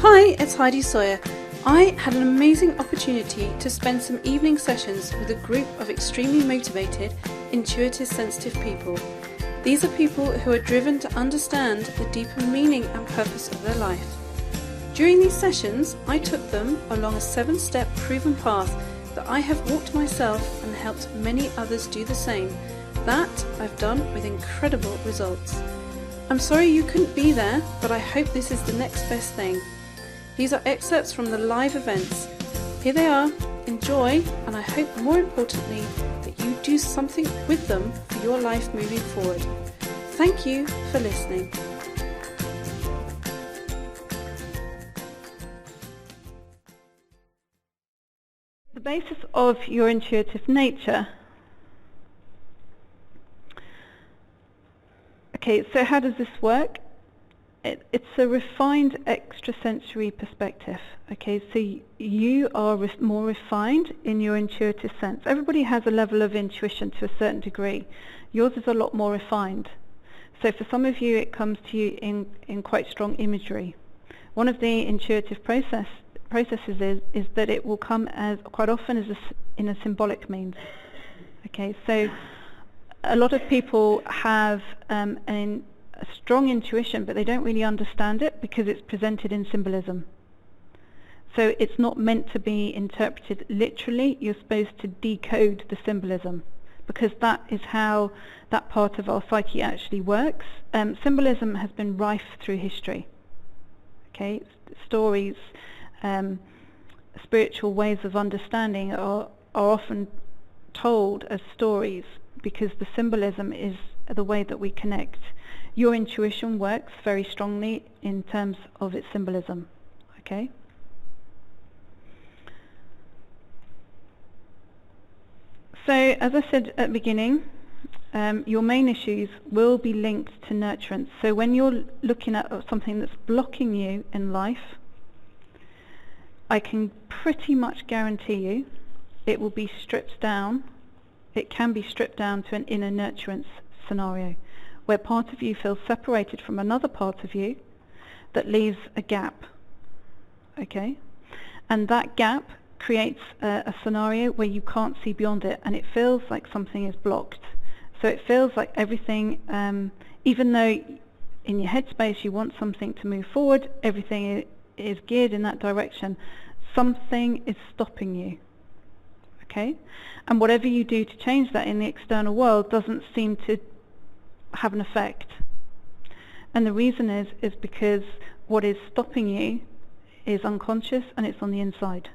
Hi, it's Heidi Sawyer. I had an amazing opportunity to spend some evening sessions with a group of extremely motivated, intuitive, sensitive people. These are people who are driven to understand the deeper meaning and purpose of their life. During these sessions, I took them along a 7-step proven path that I have walked myself and helped many others do the same. That I've done with incredible results. I'm sorry you couldn't be there, but I hope this is the next best thing. These are excerpts from the live events. Here they are. Enjoy, and I hope more importantly that you do something with them for your life moving forward. Thank you for listening. The basis of your intuitive nature. Okay, so how does this work? It's a refined extrasensory perspective. Okay, so you are more refined in your intuitive sense. Everybody has a level of intuition to a certain degree. Yours is a lot more refined. So for some of you, it comes to you in quite strong imagery. One of the intuitive processes is that it will come as quite often as in a symbolic means. Okay, so a lot of people have a strong intuition, but they don't really understand it because it's presented in symbolism. So it's not meant to be interpreted literally. You're supposed to decode the symbolism, because that is how that part of our psyche actually works. Symbolism has been rife through history. Okay, stories, spiritual ways of understanding are often told as stories because the symbolism is the way that we connect. Your intuition works very strongly in terms of its symbolism. Okay? So, as I said at the beginning, your main issues will be linked to nurturance. So when you're looking at something that's blocking you in life, I can pretty much guarantee you it will be stripped down. It can be stripped down to an inner nurturance scenario, where part of you feels separated from another part of you that leaves a gap. Okay? And that gap creates a scenario where you can't see beyond it, and it feels like something is blocked. So it feels like everything, even though in your headspace you want something to move forward, everything is geared in that direction, something is stopping you. Okay? And whatever you do to change that in the external world doesn't seem to have an effect. And the reason is because what is stopping you is unconscious and it's on the inside.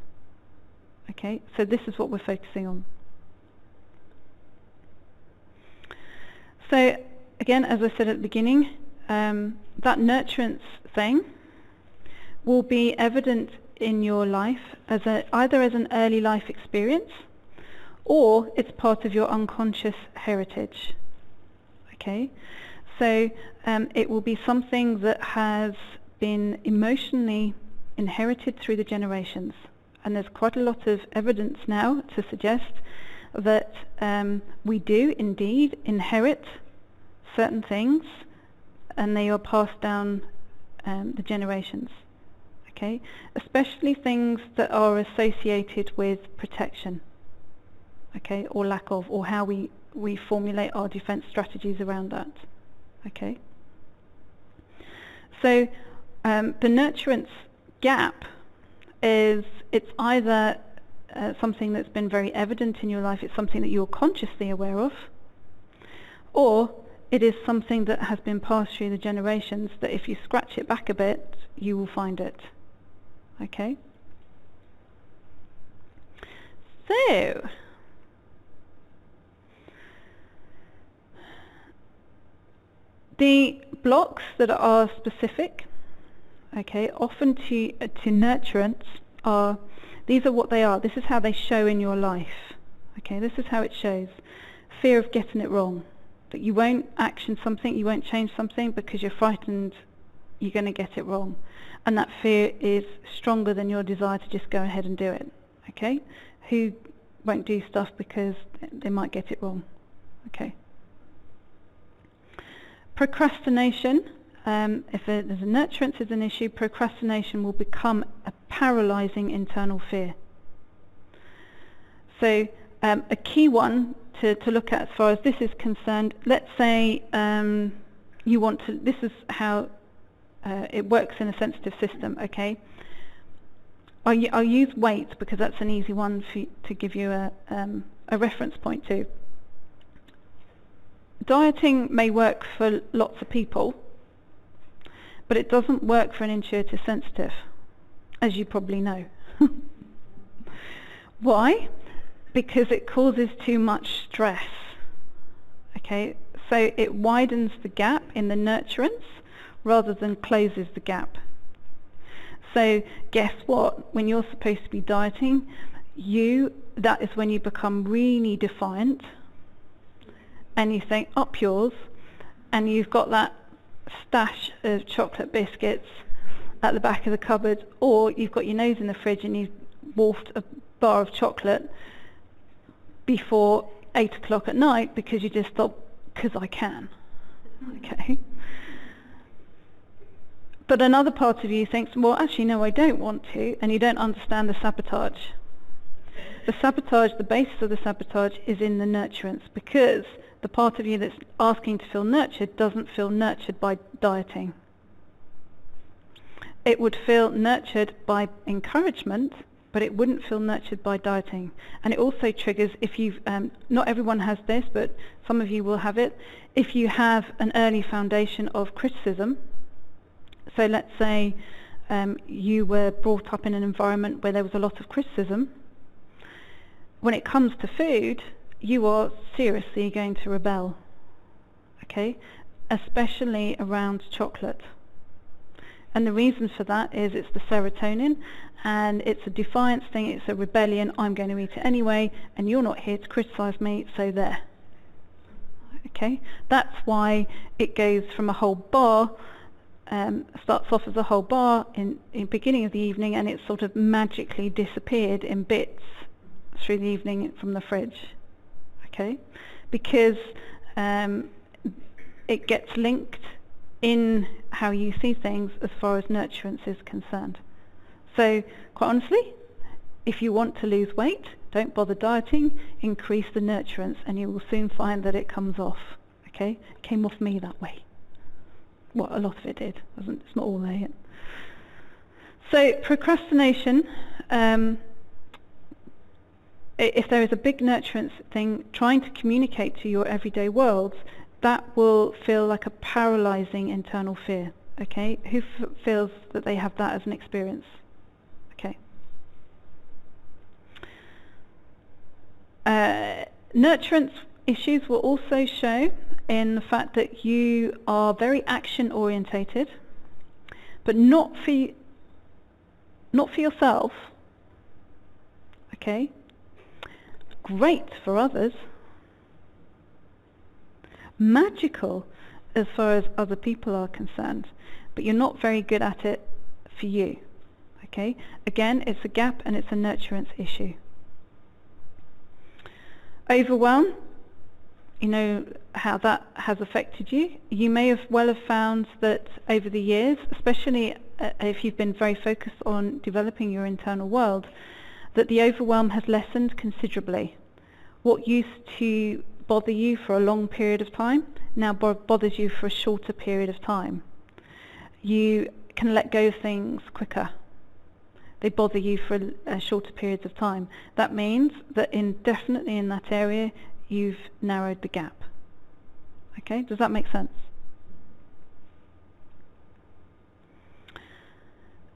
Okay? So this is what we're focusing on. So again, as I said at the beginning, that nurturance thing will be evident in your life as either as an early life experience, or it's part of your unconscious heritage. Okay, so it will be something that has been emotionally inherited through the generations, and there's quite a lot of evidence now to suggest that we do indeed inherit certain things, and they are passed down the generations. Okay, especially things that are associated with protection. Okay, or lack of, or how we formulate our defense strategies around that. Okay. So the nurturance gap it's either something that's been very evident in your life, it's something that you're consciously aware of, or it is something that has been passed through the generations that if you scratch it back a bit, you will find it. Okay? So, the blocks that are specific, okay, often to nurturance these are what they are. This is how they show in your life. Okay, this is how it shows. Fear of getting it wrong. That you won't action something, you won't change something because you're frightened you're going to get it wrong. And that fear is stronger than your desire to just go ahead and do it. Okay? Who won't do stuff because they might get it wrong? Okay. Procrastination if there's a nurturance is an issue, procrastination will become a paralysing internal fear. So a key one to look at as far as this is concerned, let's say you want to, this is how it works in a sensitive system, okay? I'll use weight because that's an easy one to give you a reference point to. Dieting may work for lots of people, but it doesn't work for an intuitive sensitive, as you probably know. Why? Because it causes too much stress. Okay, so it widens the gap in the nurturance rather than closes the gap. So guess what? When you're supposed to be dieting, that is when you become really defiant and you think, up yours, and you've got that stash of chocolate biscuits at the back of the cupboard, or you've got your nose in the fridge and you've wolfed a bar of chocolate before 8 o'clock at night because you just thought, because I can. Okay. But another part of you thinks, well, actually, no, I don't want to, and you don't understand the sabotage. The sabotage, the basis of the sabotage is in the nurturance, because the part of you that's asking to feel nurtured doesn't feel nurtured by dieting. It would feel nurtured by encouragement, but it wouldn't feel nurtured by dieting. And it also triggers, if you've, not everyone has this, but some of you will have it, if you have an early foundation of criticism. So let's say you were brought up in an environment where there was a lot of criticism. When it comes to food, you are seriously going to rebel, okay? Especially around chocolate. And the reason for that is it's the serotonin, and it's a defiance thing, it's a rebellion, I'm going to eat it anyway, and you're not here to criticise me, so there. Okay? That's why it goes from a whole bar, starts off as a whole bar in beginning of the evening, and it's sort of magically disappeared in bits through the evening from the fridge. Okay? Because it gets linked in how you see things as far as nurturance is concerned. So, quite honestly, if you want to lose weight, don't bother dieting, increase the nurturance, and you will soon find that it comes off. Okay? It came off me that way. Well, a lot of it did. It's not all there yet. So, procrastination, if there is a big nurturance thing trying to communicate to your everyday world, that will feel like a paralysing internal fear. Okay? Who feels that they have that as an experience? Okay. Nurturance issues will also show in the fact that you are very action orientated, but not for yourself. Okay? Great for others. Magical as far as other people are concerned, but you're not very good at it for you. Okay? Again, it's a gap and it's a nurturance issue. Overwhelm, you know how that has affected you. You may have found that over the years, especially if you've been very focused on developing your internal world, that the overwhelm has lessened considerably. What used to bother you for a long period of time now bothers you for a shorter period of time. You can let go of things quicker. They bother you for shorter periods of time. That means that definitely in that area you've narrowed the gap. Okay, does that make sense?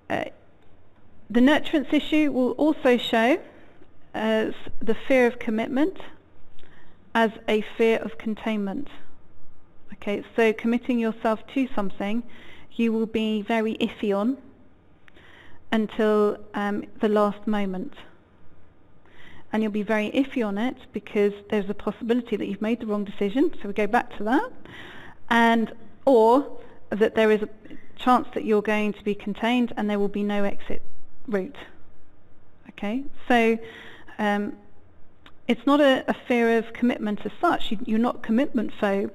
The nurturance issue will also show as the fear of commitment as a fear of containment. Okay, so committing yourself to something you will be very iffy on until the last moment. And you'll be very iffy on it because there's a possibility that you've made the wrong decision, so we go back to that, or that there is a chance that you're going to be contained and there will be no exit route. Okay, so it's not a fear of commitment as such. You're not commitment phobe.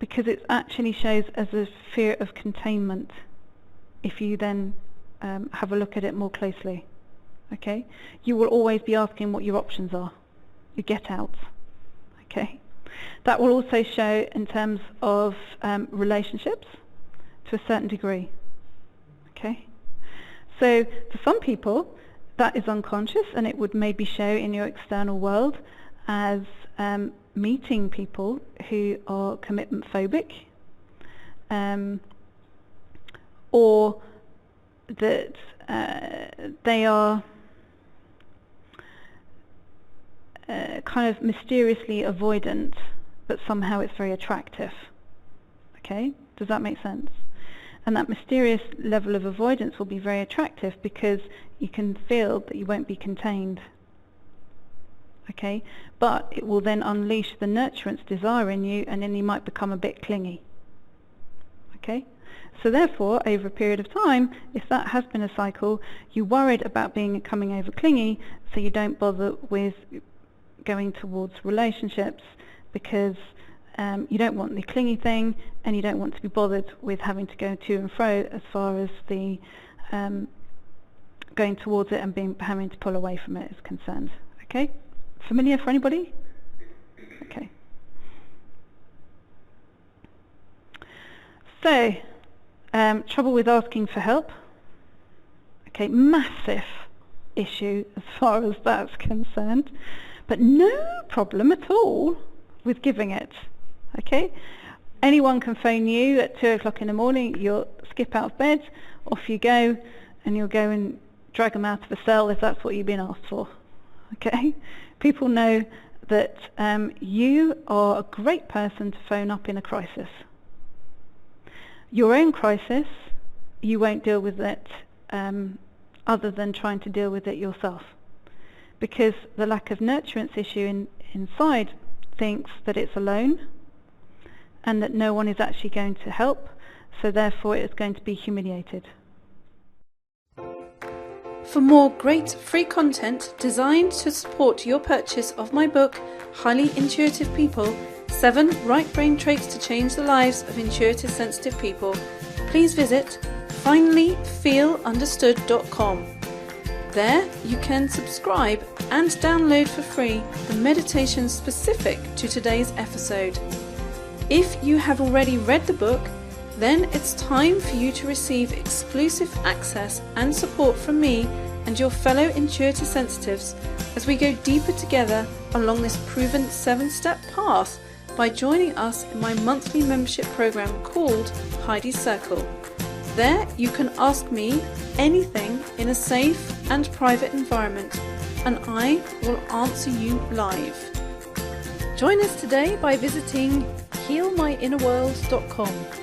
because it actually shows as a fear of containment if you then have a look at it more closely. Okay? You will always be asking what your options are, your get outs. Okay? That will also show in terms of relationships to a certain degree. Okay? So for some people that is unconscious, and it would maybe show in your external world as meeting people who are commitment phobic, or that they are kind of mysteriously avoidant, but somehow it's very attractive. Okay, does that make sense? And that mysterious level of avoidance will be very attractive because you can feel that you won't be contained. Okay, but it will then unleash the nurturance desire in you, and then you might become a bit clingy. Okay, so therefore, over a period of time, if that has been a cycle, you're worried about coming over clingy, so you don't bother with going towards relationships because you don't want the clingy thing, and you don't want to be bothered with having to go to and fro as far as the going towards it and having to pull away from it is concerned. Okay, familiar for anybody? Okay. So, trouble with asking for help. Okay, massive issue as far as that's concerned, but no problem at all with giving it. Okay, anyone can phone you at 2 o'clock in the morning. You'll skip out of bed, off you go, and you'll go and drag them out of the cell if that's what you've been asked for. Okay, people know that you are a great person to phone up in a crisis. Your own crisis, you won't deal with it other than trying to deal with it yourself, because the lack of nurturance issue inside thinks that it's alone and that no one is actually going to help, so therefore it's going to be humiliated. For more great free content designed to support your purchase of my book, Highly Intuitive People, 7 Right Brain Traits to Change the Lives of Intuitive Sensitive People, please visit finallyfeelunderstood.com. There you can subscribe and download for free the meditations specific to today's episode. If you have already read the book, then it's time for you to receive exclusive access and support from me and your fellow intuitive sensitives as we go deeper together along this proven 7-step path by joining us in my monthly membership program called Heidi's Circle. There you can ask me anything in a safe and private environment, and I will answer you live. Join us today by visiting healmyinnerworld.com.